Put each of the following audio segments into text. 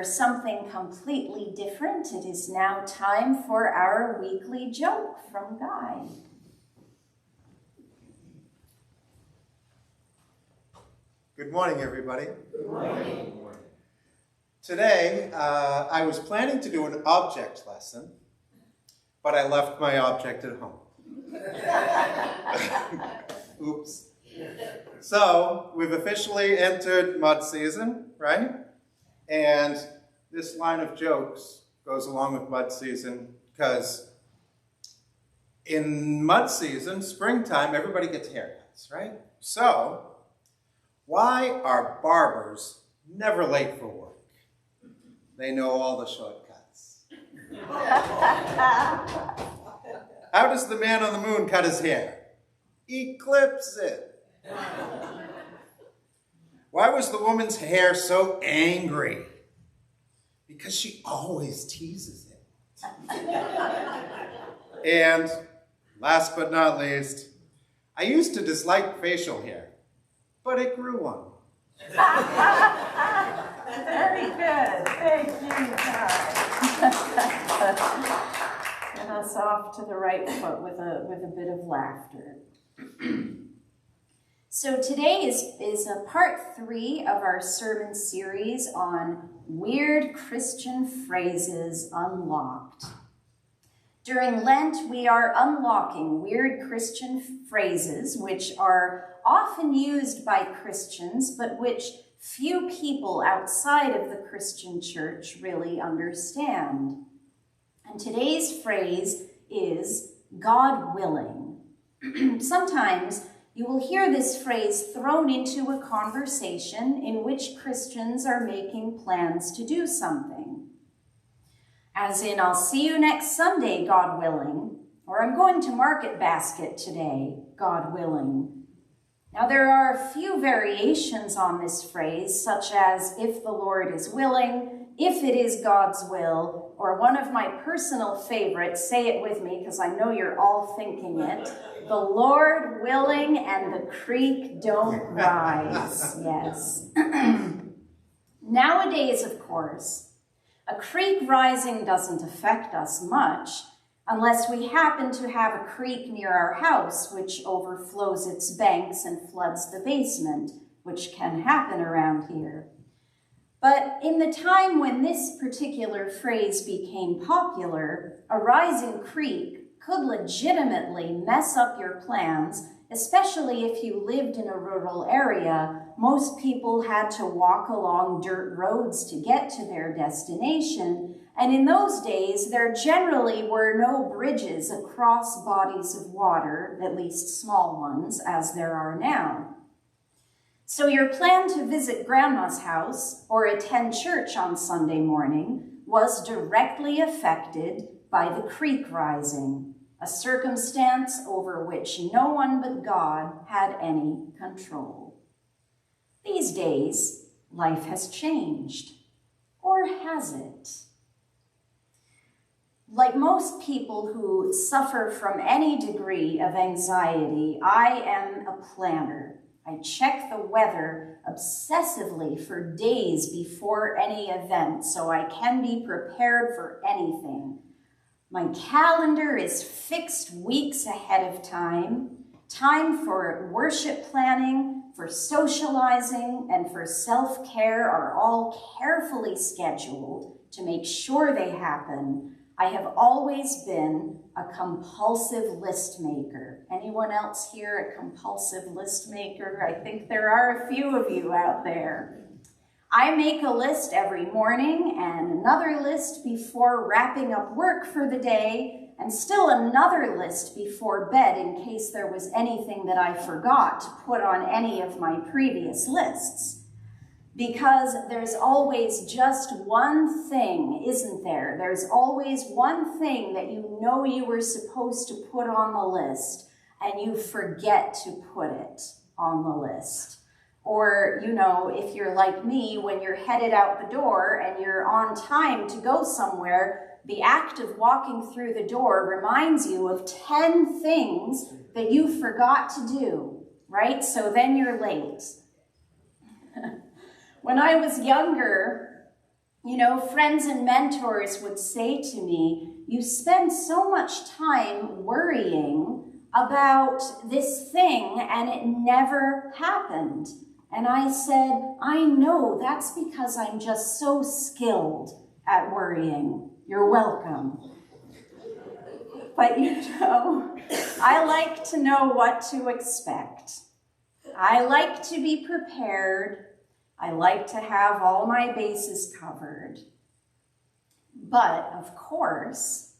Something completely different. It is now time for our weekly joke from Guy. Good morning, everybody. Good morning. Today, I was planning to do an object lesson, but I left my object at home. Oops. So, we've officially entered mud season, right? And this line of jokes goes along with mud season because in mud season, springtime, everybody gets haircuts, right? So, why are barbers never late for work? They know all the shortcuts. How does the man on the moon cut his hair? He clips it. Why was the woman's hair so angry? Because she always teases it. And last but not least, I used to dislike facial hair, but it grew one. Very good. Thank you, Guy. Get us off to the right foot with a bit of laughter. So today is a part 3 of our sermon series on Weird Christian Phrases Unlocked. During Lent, we are unlocking weird Christian phrases which are often used by Christians, but which few people outside of the Christian church really understand. And today's phrase is God willing. Sometimes you will hear this phrase thrown into a conversation in which Christians are making plans to do something. As in, I'll see you next Sunday, God willing, or I'm going to Market Basket today, God willing. Now, there are a few variations on this phrase, such as if the Lord is willing, if it is God's will, or one of my personal favorites, say it with me because I know you're all thinking it, the Lord willing and the creek don't rise. Yes. Nowadays, of course, a creek rising doesn't affect us much unless we happen to have a creek near our house which overflows its banks and floods the basement, which can happen around here. But in the time when this particular phrase became popular, a rising creek could legitimately mess up your plans, especially if you lived in a rural area. Most people had to walk along dirt roads to get to their destination, and in those days, there generally were no bridges across bodies of water, at least small ones, as there are now. So your plan to visit Grandma's house or attend church on Sunday morning was directly affected by the creek rising, a circumstance over which no one but God had any control. These days, life has changed. Or has it? Like most people who suffer from any degree of anxiety, I am a planner. I check the weather obsessively for days before any event so I can be prepared for anything. My calendar is fixed weeks ahead of time. Time for worship planning, for socializing, and for self-care are all carefully scheduled to make sure they happen. I have always been a compulsive list maker. Anyone else here a compulsive list maker? I think there are a few of you out there. I make a list every morning and another list before wrapping up work for the day, and still another list before bed in case there was anything that I forgot to put on any of my previous lists. Because there's always just one thing, isn't there? There's always one thing that you know you were supposed to put on the list, and you forget to put it on the list. Or, you know, if you're like me, when you're headed out the door and you're on time to go somewhere, the act of walking through the door reminds you of 10 things that you forgot to do, right? So then you're late. When I was younger, You know, friends and mentors would say to me, you spend so much time worrying about this thing and it never happened. And I said, I know, that's because I'm just so skilled at worrying. You're welcome. But you know, I like to know what to expect. I like to be prepared. I like to have all my bases covered. But, of course,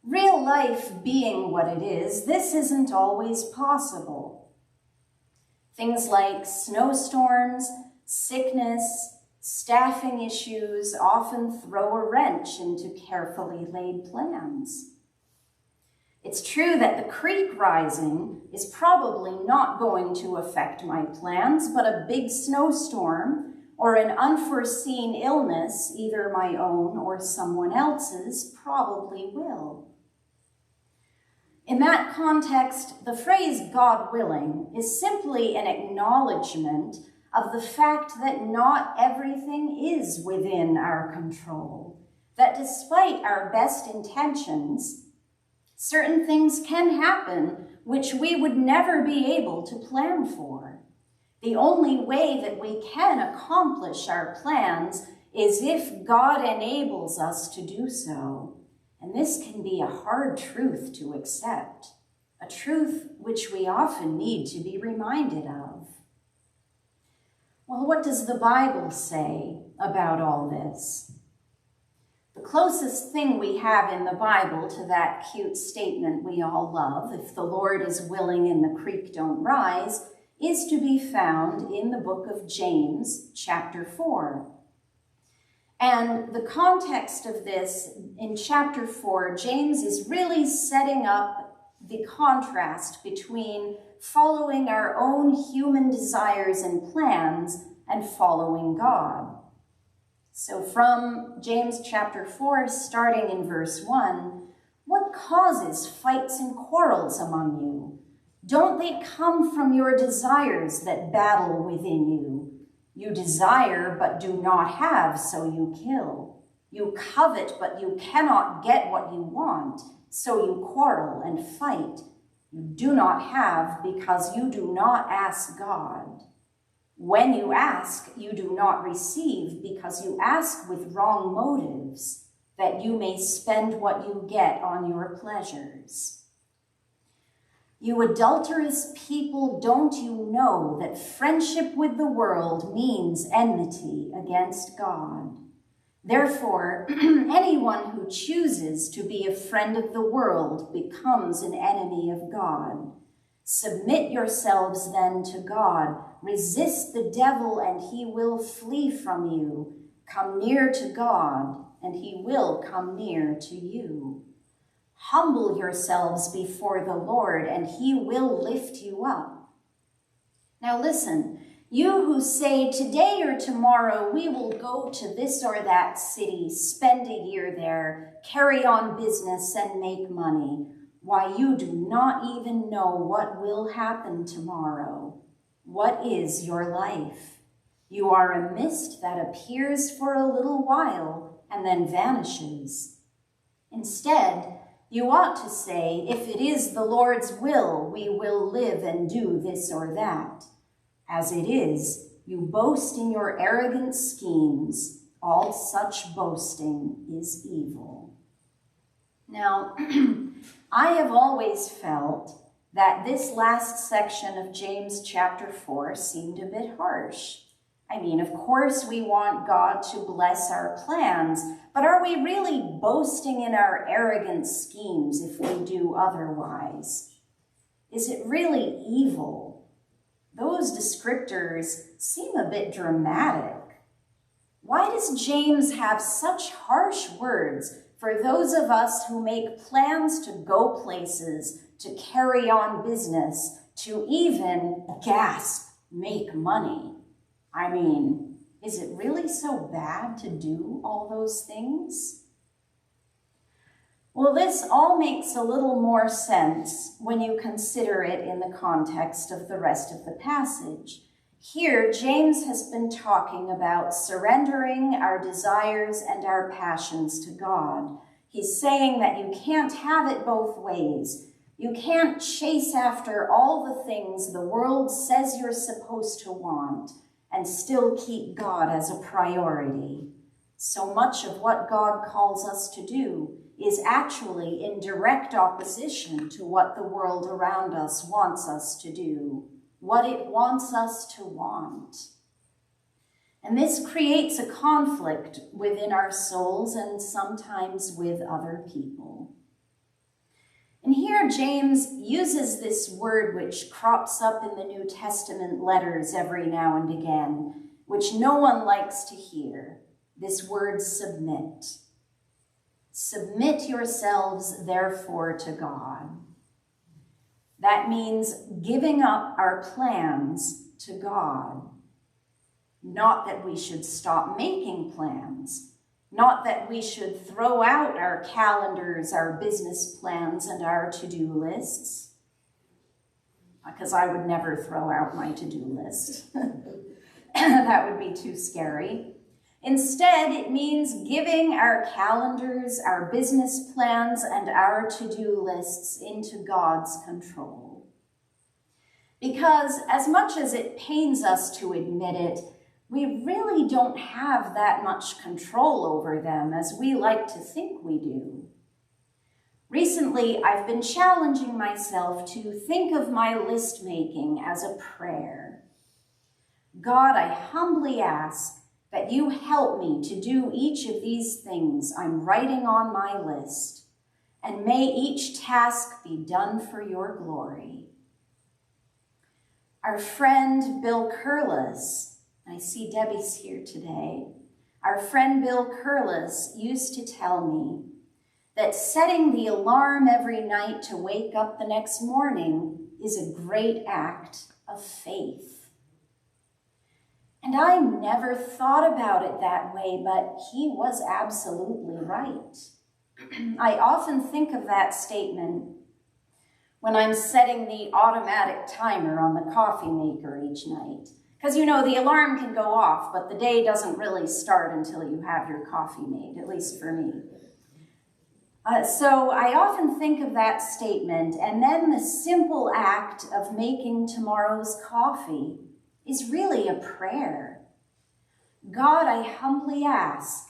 real life being what it is, this isn't always possible. Things like snowstorms, sickness, staffing issues often throw a wrench into carefully laid plans. It's true that the creek rising is probably not going to affect my plans, but a big snowstorm or an unforeseen illness, either my own or someone else's, probably will. In that context, the phrase God willing is simply an acknowledgement of the fact that not everything is within our control, that despite our best intentions, certain things can happen which we would never be able to plan for. The only way that we can accomplish our plans is if God enables us to do so. And this can be a hard truth to accept, a truth which we often need to be reminded of. Well, what does the Bible say about all this? The closest thing we have in the Bible to that cute statement we all love, if the Lord is willing and the creek don't rise, is to be found in the book of James, chapter 4. And the context of this, in chapter 4, James is really setting up the contrast between following our own human desires and plans and following God. So from James chapter 4, starting in verse 1, what causes fights and quarrels among you? Don't they come from your desires that battle within you? You desire but do not have, so you kill. You covet but you cannot get what you want, so you quarrel and fight. You do not have because you do not ask God. When you ask, you do not receive because you ask with wrong motives, that you may spend what you get on your pleasures. You adulterous people, don't you know that friendship with the world means enmity against God? Therefore, anyone who chooses to be a friend of the world becomes an enemy of God. Submit yourselves then to God. Resist the devil, and he will flee from you. Come near to God, and he will come near to you. Humble yourselves before the Lord, and he will lift you up. Now listen, you who say, today or tomorrow we will go to this or that city, spend a year there, carry on business, and make money. Why, you do not even know what will happen tomorrow. What is your life? You are a mist that appears for a little while and then vanishes. Instead, you ought to say, if it is the Lord's will, we will live and do this or that. As it is, you boast in your arrogant schemes. All such boasting is evil. Now, I have always felt that this last section of James chapter 4 seemed a bit harsh. I mean, of course we want God to bless our plans, but are we really boasting in our arrogant schemes if we do otherwise? Is it really evil? Those descriptors seem a bit dramatic. Why does James have such harsh words for those of us who make plans to go places, to carry on business, to even, gasp, make money? I mean, is it really so bad to do all those things? Well, this all makes a little more sense when you consider it in the context of the rest of the passage. Here, James has been talking about surrendering our desires and our passions to God. He's saying that you can't have it both ways. You can't chase after all the things the world says you're supposed to want and still keep God as a priority. So much of what God calls us to do is actually in direct opposition to what the world around us wants us to do, what it wants us to want. And this creates a conflict within our souls and sometimes with other people. And here James uses this word which crops up in the New Testament letters every now and again, which no one likes to hear, this word submit. Submit yourselves, therefore, to God. That means giving up our plans to God. Not that we should stop making plans. Not that we should throw out our calendars, our business plans, and our to-do lists. Because I would never throw out my to-do list. That would be too scary. Instead, it means giving our calendars, our business plans, and our to-do lists into God's control. Because as much as it pains us to admit it, we really don't have that much control over them as we like to think we do. Recently, I've been challenging myself to think of my list making as a prayer. God, I humbly ask that you help me to do each of these things I'm writing on my list, and may each task be done for your glory. Our friend Bill Curlis, I see Debbie's here today, our friend Bill Curlis used to tell me that setting the alarm every night to wake up the next morning is a great act of faith. And I never thought about it that way, but he was absolutely right. I often think of that statement when I'm setting the automatic timer on the coffee maker each night. Because, you know, the alarm can go off, but the day doesn't really start until you have your coffee made, at least for me. So I often think of that statement, and then the simple act of making tomorrow's coffee is really a prayer. God, I humbly ask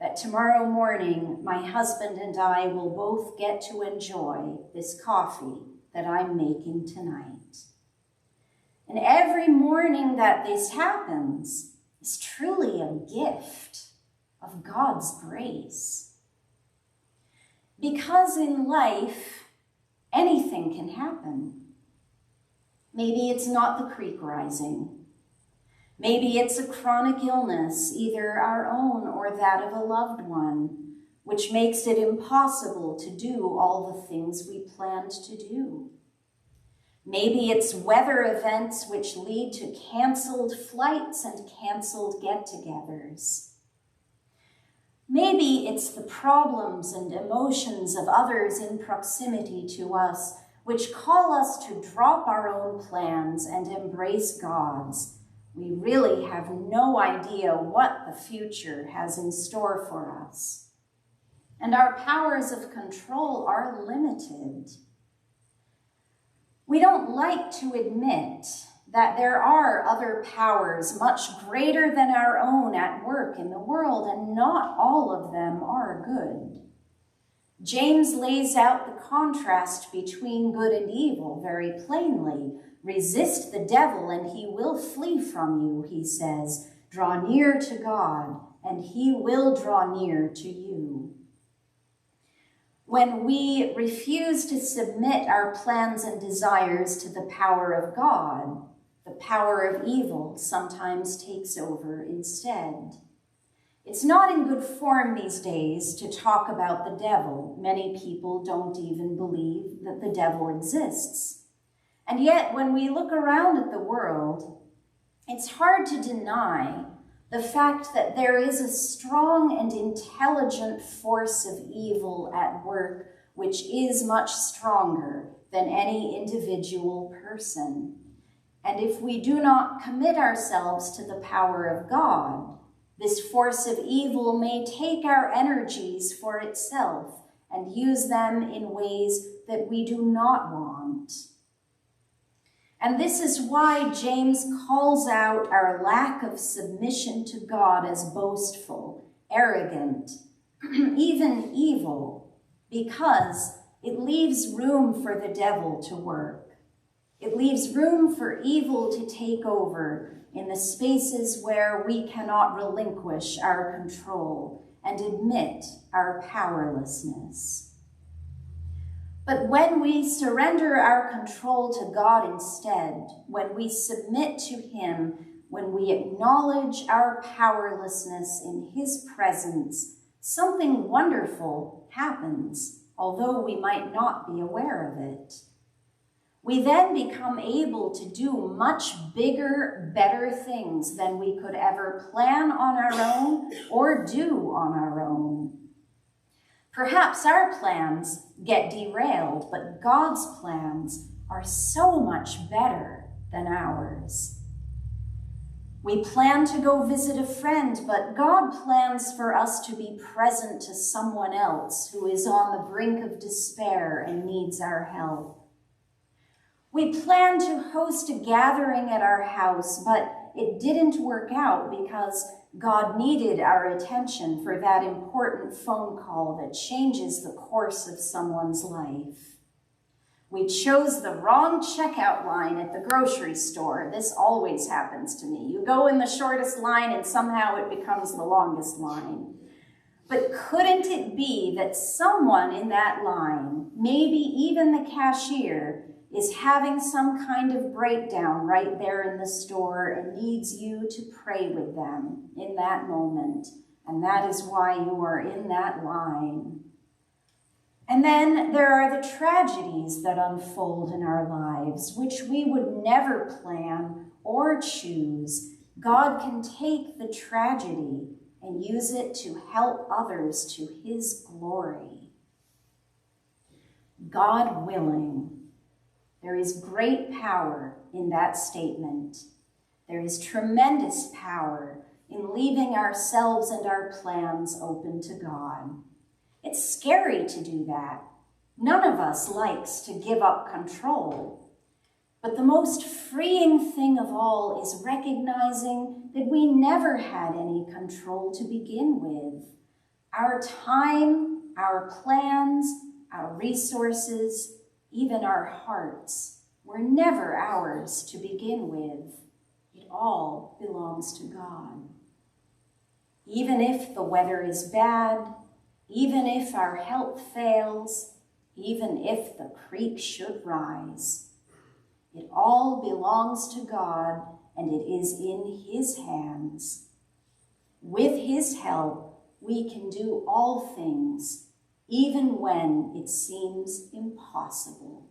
that tomorrow morning my husband and I will both get to enjoy this coffee that I'm making tonight. And every morning that this happens is truly a gift of God's grace. Because in life, anything can happen. Maybe it's not the creek rising. Maybe it's a chronic illness, either our own or that of a loved one, which makes it impossible to do all the things we planned to do. Maybe it's weather events which lead to canceled flights and canceled get-togethers. Maybe it's the problems and emotions of others in proximity to us which call us to drop our own plans and embrace God's. We really have no idea what the future has in store for us. And our powers of control are limited. We don't like to admit that there are other powers much greater than our own at work in the world, and not all of them are good. James lays out the contrast between good and evil very plainly. Resist the devil and he will flee from you, he says. Draw near to God and he will draw near to you. When we refuse to submit our plans and desires to the power of God, the power of evil sometimes takes over instead. It's not in good form these days to talk about the devil. Many people don't even believe that the devil exists. And yet, when we look around at the world, it's hard to deny the fact that there is a strong and intelligent force of evil at work, which is much stronger than any individual person. And if we do not commit ourselves to the power of God, this force of evil may take our energies for itself and use them in ways that we do not want. And this is why James calls out our lack of submission to God as boastful, arrogant, even evil, because it leaves room for the devil to work. It leaves room for evil to take over in the spaces where we cannot relinquish our control and admit our powerlessness. But when we surrender our control to God instead, when we submit to him, when we acknowledge our powerlessness in his presence, something wonderful happens, although we might not be aware of it. We then become able to do much bigger, better things than we could ever plan on our own or do on our own. Perhaps our plans get derailed, but God's plans are so much better than ours. We plan to go visit a friend, but God plans for us to be present to someone else who is on the brink of despair and needs our help. We planned to host a gathering at our house, but it didn't work out because God needed our attention for that important phone call that changes the course of someone's life. We chose the wrong checkout line at the grocery store. This always happens to me. You go in the shortest line and somehow it becomes the longest line. But couldn't it be that someone in that line, maybe even the cashier, is having some kind of breakdown right there in the store and needs you to pray with them in that moment. And that is why you are in that line. And then there are the tragedies that unfold in our lives, which we would never plan or choose. God can take the tragedy and use it to help others to his glory. God willing. There is great power in that statement. There is tremendous power in leaving ourselves and our plans open to God. It's scary to do that. None of us likes to give up control. But the most freeing thing of all is recognizing that we never had any control to begin with. Our time, our plans, our resources, even our hearts, were never ours to begin with. It all belongs to God. Even if the weather is bad, even if our health fails, even if the creek should rise, it all belongs to God and it is in his hands. With his help, we can do all things, even when it seems impossible.